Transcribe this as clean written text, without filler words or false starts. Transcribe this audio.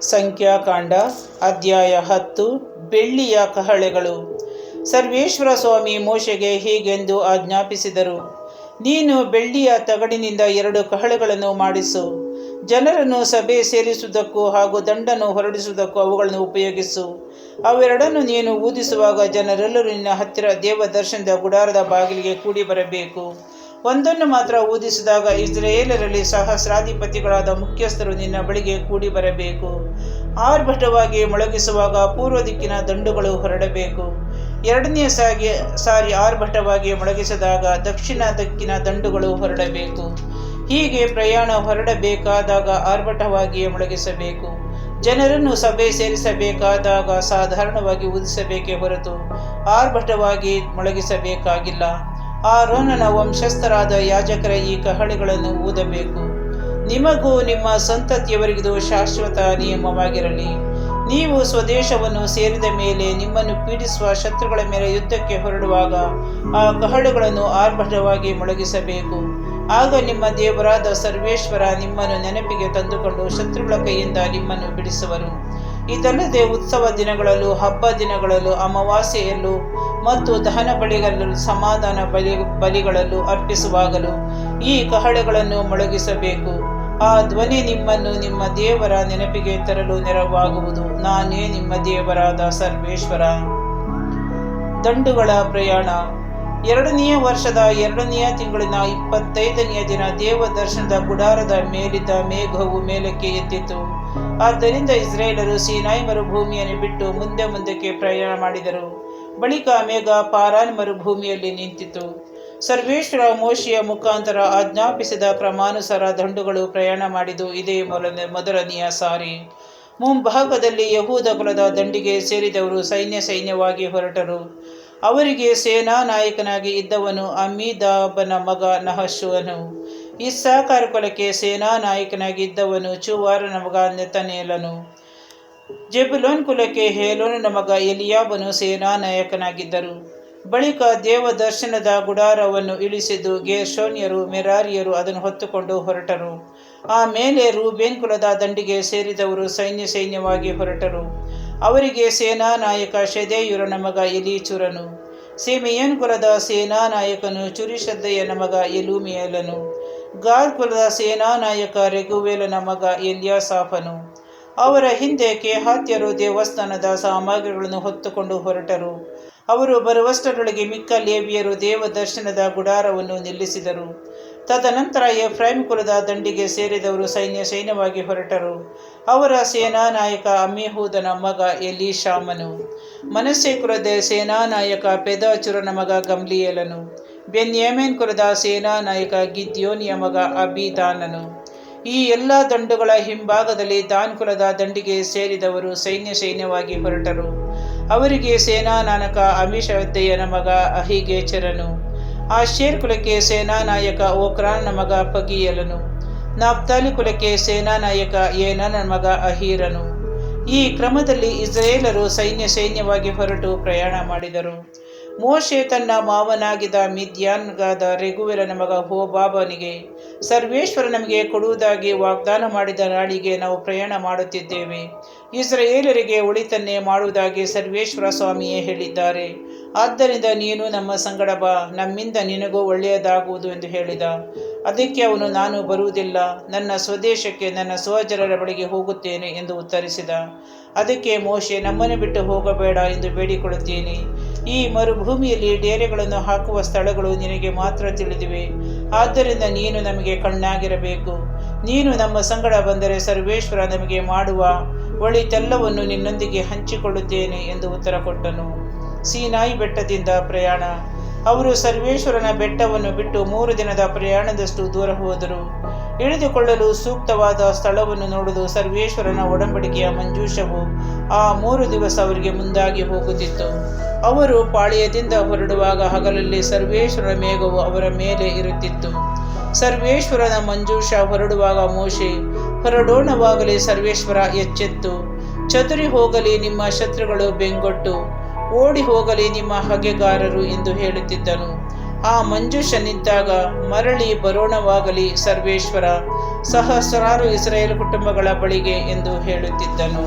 ಸಂಖ್ಯಾಕಾಂಡ ಅಧ್ಯಾಯ 10 ಬೆಳ್ಳಿಯ ಕಹಳೆಗಳು. ಸರ್ವೇಶ್ವರ ಸ್ವಾಮಿ ಮೋಶೆಗೆ ಹೀಗೆಂದು ಆಜ್ಞಾಪಿಸಿದರು. ನೀನು ಬೆಳ್ಳಿಯ ತಗಡಿನಿಂದ 2 ಕಹಳೆಗಳನ್ನು ಮಾಡಿಸು. ಜನರನ್ನು ಸಭೆ ಸೇರಿಸುವುದಕ್ಕೂ ಹಾಗೂ ದಂಡನ್ನು ಹೊರಡಿಸುವುದಕ್ಕೂ ಅವುಗಳನ್ನು ಉಪಯೋಗಿಸು. ಅವೆರಡನ್ನು ನೀನು ಊದಿಸುವಾಗ ಜನರೆಲ್ಲರೂ ನಿನ್ನ ಹತ್ತಿರ ದೇವದರ್ಶನದ ಗುಡಾರದ ಬಾಗಿಲಿಗೆ ಕೂಡಿ ಬರಬೇಕು. ಒಂದನ್ನು ಮಾತ್ರ ಊದಿಸಿದಾಗ ಇಸ್ರಾಯೇಲರಲ್ಲಿ ಸಹಸ್ರಾಧಿಪತಿಗಳಾದ ಮುಖ್ಯಸ್ಥರು ನಿನ್ನ ಬಳಿಗೆ ಕೂಡಿ ಬರಬೇಕು. ಆರ್ಭಟವಾಗಿ ಮೊಳಗಿಸುವಾಗ ಪೂರ್ವ ದಿಕ್ಕಿನ ದಂಡುಗಳು ಹೊರಡಬೇಕು. ಎರಡನೆಯ ಸಾರಿ ಆರ್ಭಟವಾಗಿ ಮೊಳಗಿಸಿದಾಗ ದಕ್ಷಿಣ ದಿಕ್ಕಿನ ದಂಡುಗಳು ಹೊರಡಬೇಕು. ಹೀಗೆ ಪ್ರಯಾಣ ಹೊರಡಬೇಕಾದಾಗ ಆರ್ಭಟವಾಗಿಯೇ ಮೊಳಗಿಸಬೇಕು. ಜನರನ್ನು ಸಭೆ ಸೇರಿಸಬೇಕಾದಾಗ ಸಾಧಾರಣವಾಗಿ ಊದಿಸಬೇಕೇ ಹೊರತು ಆರ್ಭಟವಾಗಿ ಮೊಳಗಿಸಬೇಕಾಗಿಲ್ಲ. ಆರೋನನ ವಂಶಸ್ಥರಾದ ಯಾಜಕರ ಈ ಕಹಳೆಗಳನ್ನು ಊದಬೇಕು. ನಿಮಗೂ ನಿಮ್ಮ ಸಂತತಿಯವರಿಗಿದು ಶಾಶ್ವತ ನಿಯಮವಾಗಿರಲಿ. ನೀವು ಸ್ವದೇಶವನ್ನು ಸೇರಿದ ಮೇಲೆ ನಿಮ್ಮನ್ನು ಪೀಡಿಸುವ ಶತ್ರುಗಳ ಮೇಲೆ ಯುದ್ಧಕ್ಕೆ ಹೊರಡುವಾಗ ಆ ಕಹಳೆಗಳನ್ನು ಆರ್ಭಟವಾಗಿ ಮೊಳಗಿಸಬೇಕು. ಆಗ ನಿಮ್ಮ ದೇವರಾದ ಸರ್ವೇಶ್ವರ ನಿಮ್ಮನ್ನು ನೆನಪಿಗೆ ತಂದುಕೊಂಡು ಶತ್ರುಗಳ ಕೈಯಿಂದ ನಿಮ್ಮನ್ನು ಬಿಡಿಸುವರು. ಇದಲ್ಲದೆ ಉತ್ಸವ ದಿನಗಳಲ್ಲೂ, ಹಬ್ಬ ದಿನಗಳಲ್ಲೂ, ಅಮಾವಾಸ್ಯೆಯಲ್ಲೂ ಮತ್ತು ದಹನ ಬಲಿಗಳಲ್ಲೂ, ಸಮಾಧಾನ ಬಲಿಗಳಲ್ಲೂ ಅರ್ಪಿಸುವಾಗಲೂ ಈ ಕಹಳೆಗಳನ್ನು ಮೊಳಗಿಸಬೇಕು. ಆ ಧ್ವನಿ ನಿಮ್ಮನ್ನು ನಿಮ್ಮ ದೇವರ ನೆನಪಿಗೆ ತರಲು ನೆರವಾಗುವುದು. ನಾನೇ ನಿಮ್ಮ ದೇವರಾದ ಸರ್ವೇಶ್ವರ. ದಂಡುಗಳ ಪ್ರಯಾಣ. 2ನೆಯ ವರ್ಷದ 2ನೆಯ ತಿಂಗಳಿನ 25ನೆಯ ದಿನ ದೇವದರ್ಶನದ ಗುಡಾರದ ಮೇಲಿದ್ದ ಮೇಘವು ಮೇಲಕ್ಕೆ ಎದ್ದಿತು. ಆದ್ದರಿಂದ ಇಸ್ರಾಯೇಲರು ಸೀನಾಯಿ ಮರುಭೂಮಿಯನ್ನು ಬಿಟ್ಟು ಮುಂದಕ್ಕೆ ಪ್ರಯಾಣ ಮಾಡಿದರು. ಬಳಿಕ ಮೇಘ ಪಾರಾನ್ ಮರುಭೂಮಿಯಲ್ಲಿ ನಿಂತಿತು. ಸರ್ವೇಶ್ವರ ಮೋಶೆಯ ಮುಖಾಂತರ ಆಜ್ಞಾಪಿಸಿದ ಕ್ರಮಾನುಸಾರ ದಂಡುಗಳು ಪ್ರಯಾಣ ಮಾಡಿದ್ದು ಇದೇ ಮೊದಲನೆಯ ಸಾರಿ. ಮುಂಭಾಗದಲ್ಲಿ ಯಹೂದ ಕುಲದ ದಂಡಿಗೆ ಸೇರಿದವರು ಸೈನ್ಯವಾಗಿ ಹೊರಟರು. ಅವರಿಗೆ ಸೇನಾ ನಾಯಕನಾಗಿ ಇದ್ದವನು ಅಮ್ಮಿದಾಬನ ಮಗ ನಹಶೂನನು. ಇಸ್ಸಾಕಾರ ಕುಲಕ್ಕೆ ಸೇನಾ ನಾಯಕನಾಗಿ ಇದ್ದವನು ಚೂವಾರನ ಮಗ ನೆತನೇಲನು. ಜೆಬುಲೋನ್ ಕುಲಕ್ಕೆ ಹೇಲೋನನ ಮಗ ಎಲಿಯಾಬನು ಸೇನಾ ನಾಯಕನಾಗಿದ್ದರು. ಬಳಿಕ ದೇವದರ್ಶನದ ಗುಡಾರವನ್ನು ಇಳಿಸಿದ್ದು ಗೇರ್ಷೋನ್ಯರು ಮೆರಾರಿಯರು ಅದನ್ನು ಹೊತ್ತುಕೊಂಡು ಹೊರಟರು. ಆಮೇಲೆ ರೂಬೇನ್ ಕುಲದ ದಂಡಿಗೆ ಸೇರಿದವರು ಸೈನ್ಯವಾಗಿ ಹೊರಟರು. ಅವರಿಗೆ ಸೇನಾ ನಾಯಕ ಶೆದೇಯೂರನ ಮಗ ಎಲೀಚೂರನು. ಸಿಮೆಯೋನ್ ಕುಲದ ಸೇನಾ ನಾಯಕನು ಚುರಿಷದ್ದಯ್ಯನ ಮಗ ಎಲೂಮಿಯೇಲನು. ಗಾದ್ ಕುಲದ ಸೇನಾ ನಾಯಕ ರೆಗುವೇಲನ ಮಗ ಎಲ್ಯಾಸಾಫನು. ಅವರ ಹಿಂದೆ ಕೆಹಾತ್ಯರು ದೇವಸ್ಥಾನದ ಸಾಮಗ್ರಿಗಳನ್ನು ಹೊತ್ತುಕೊಂಡು ಹೊರಟರು. ಅವರು ಬರುವಷ್ಟರೊಳಗೆ ಮಿಕ್ಕ ಲೇವಿಯರು ದೇವದರ್ಶನದ ಗುಡಾರವನ್ನು ನಿಲ್ಲಿಸಿದರು. ತದನಂತರ ಎಫ್ರಾಯಿಮ್ ಕುಲದ ದಂಡಿಗೆ ಸೇರಿದವರು ಸೈನ್ಯವಾಗಿ ಹೊರಟರು. ಅವರ ಸೇನಾ ನಾಯಕ ಅಮ್ಮಿಹೂದನ ಮಗ ಎಲೀಷಾಮನು. ಮನಸ್ಸೆ ಕುಲದ ಸೇನಾ ನಾಯಕ ಪೆದಾಚುರನ ಮಗ ಗಮ್ಲಿಯೇಲನು. ಬೆನ್ಯಾಮೀನ್ ಕುಲದ ಸೇನಾ ನಾಯಕ ಗಿದ್ಯೋನಿಯ ಮಗ ಅಬೀದಾನನು. ಈ ಎಲ್ಲ ದಂಡುಗಳ ಹಿಂಭಾಗದಲ್ಲಿ ದಾನ್ ಕುಲದ ದಂಡಿಗೆ ಸೇರಿದವರು ಸೈನ್ಯವಾಗಿ ಹೊರಟರು. ಅವರಿಗೆ ಸೇನಾ ನಾಯಕ ಅಮಿಷದ್ದಯ್ಯನ ಮಗ ಅಹಿಗೇಚರನು. ಆಶೇರ್ ಕುಲಕ್ಕೆ ಸೇನಾ ನಾಯಕ ಓಕ್ರಾನನ ಮಗ ಪಗೀಯಲನು. ನಾಫ್ತಾಲಿ ಕುಲಕ್ಕೆ ಸೇನಾ ನಾಯಕ ಏನನ ಮಗ ಅಹೀರನು. ಈ ಕ್ರಮದಲ್ಲಿ ಇಸ್ರಾಯೇಲರು ಸೈನ್ಯವಾಗಿ ಹೊರಟು ಪ್ರಯಾಣ ಮಾಡಿದರು. ಮೋಶೆ ತನ್ನ ಮಾವನಾಗಿದ್ದ ಮಿದ್ಯಾನ್ಗಾದ ರೆಗುವೇಲನ ಮಗ ಹೋಬಾಬನಿಗೆ, ಸರ್ವೇಶ್ವರ ನಮಗೆ ಕೊಡುವುದಾಗಿ ವಾಗ್ದಾನ ಮಾಡಿದ ನಾಡಿಗೆ ನಾವು ಪ್ರಯಾಣ ಮಾಡುತ್ತಿದ್ದೇವೆ. ಇಸ್ರಾಯೇಲರಿಗೆ ಒಳಿತನ್ನೇ ಮಾಡುವುದಾಗಿ ಸರ್ವೇಶ್ವರ ಸ್ವಾಮಿಯೇ ಹೇಳಿದ್ದಾರೆ. ಆದ್ದರಿಂದ ನೀನು ನಮ್ಮ ಸಂಗಡ ಬಾ, ನಮ್ಮಿಂದ ನಿನಗೂ ಒಳ್ಳೆಯದಾಗುವುದು ಎಂದು ಹೇಳಿದ. ಅದಕ್ಕೆ ಅವನು, ನಾನು ಬರುವುದಿಲ್ಲ, ನನ್ನ ಸ್ವದೇಶಕ್ಕೆ ನನ್ನ ಸ್ವಜನರ ಬಳಿಗೆ ಹೋಗುತ್ತೇನೆ ಎಂದು ಉತ್ತರಿಸಿದ. ಅದಕ್ಕೆ ಮೋಶೆ, ನಮ್ಮನ್ನು ಬಿಟ್ಟು ಹೋಗಬೇಡ ಎಂದು ಬೇಡಿಕೊಳ್ಳುತ್ತೇನೆ. ಈ ಮರುಭೂಮಿಯಲ್ಲಿ ಡೇರೆಗಳನ್ನು ಹಾಕುವ ಸ್ಥಳಗಳು ನಿನಗೆ ಮಾತ್ರ ತಿಳಿದಿವೆ. ಆದ್ದರಿಂದ ನೀನು ನಮಗೆ ಕಣ್ಣಾಗಿರಬೇಕು. ನೀನು ನಮ್ಮ ಸಂಗಡ ಬಂದರೆ ಸರ್ವೇಶ್ವರ ನಮಗೆ ಮಾಡುವ ಒಳಿತೆಲ್ಲವನ್ನು ನಿನ್ನೊಂದಿಗೆ ಹಂಚಿಕೊಳ್ಳುತ್ತೇನೆ ಎಂದು ಉತ್ತರ ಕೊಟ್ಟನು. ಸೀನಾಯಿ ಬೆಟ್ಟದಿಂದ ಪ್ರಯಾಣ. ಅವರು ಸರ್ವೇಶ್ವರನ ಬೆಟ್ಟವನ್ನು ಬಿಟ್ಟು 3 ದಿನದ ಪ್ರಯಾಣದಷ್ಟು ದೂರ ಹೋದರು. ಇಳಿದುಕೊಳ್ಳಲು ಸೂಕ್ತವಾದ ಸ್ಥಳವನ್ನು ನೋಡಲು ಸರ್ವೇಶ್ವರನ ಒಡಂಬಡಿಕೆಯ ಮಂಜೂಷವು ಆ 3 ದಿವಸ ಅವರಿಗೆ ಮುಂದಾಗಿ ಹೋಗುತ್ತಿತ್ತು. ಅವರು ಪಾಳ್ಯದಿಂದ ಹೊರಡುವಾಗ ಹಗಲಲ್ಲಿ ಸರ್ವೇಶ್ವರನ ಮೇಘವು ಅವರ ಮೇಲೆ ಇರುತ್ತಿತ್ತು. ಸರ್ವೇಶ್ವರನ ಮಂಜೂಷ ಹೊರಡುವಾಗ ಮೋಶೆ, ಹೊರಡೋಣವಾಗಲಿ ಸರ್ವೇಶ್ವರ ಎಚ್ಚೆತ್ತು, ಚದುರಿ ಹೋಗಲಿ ನಿಮ್ಮ ಶತ್ರುಗಳು ಬೆಂಗೊಟ್ಟು, ಓಡಿ ಹೋಗಲಿ ನಿಮ್ಮ ಹಗೆಗಾರರು ಎಂದು ಹೇಳುತ್ತಿದ್ದನು. ಆ ಮಂಜೂಷ ನಿಂತಾಗ ಮರಳಿ ಬರೋಣವಾಗಲಿ ಸರ್ವೇಶ್ವರ, ಸಹಸ್ರಾರು ಇಸ್ರಾಯೇಲ್ ಕುಟುಂಬಗಳ ಬಳಿಗೆ ಎಂದು ಹೇಳುತ್ತಿದ್ದನು.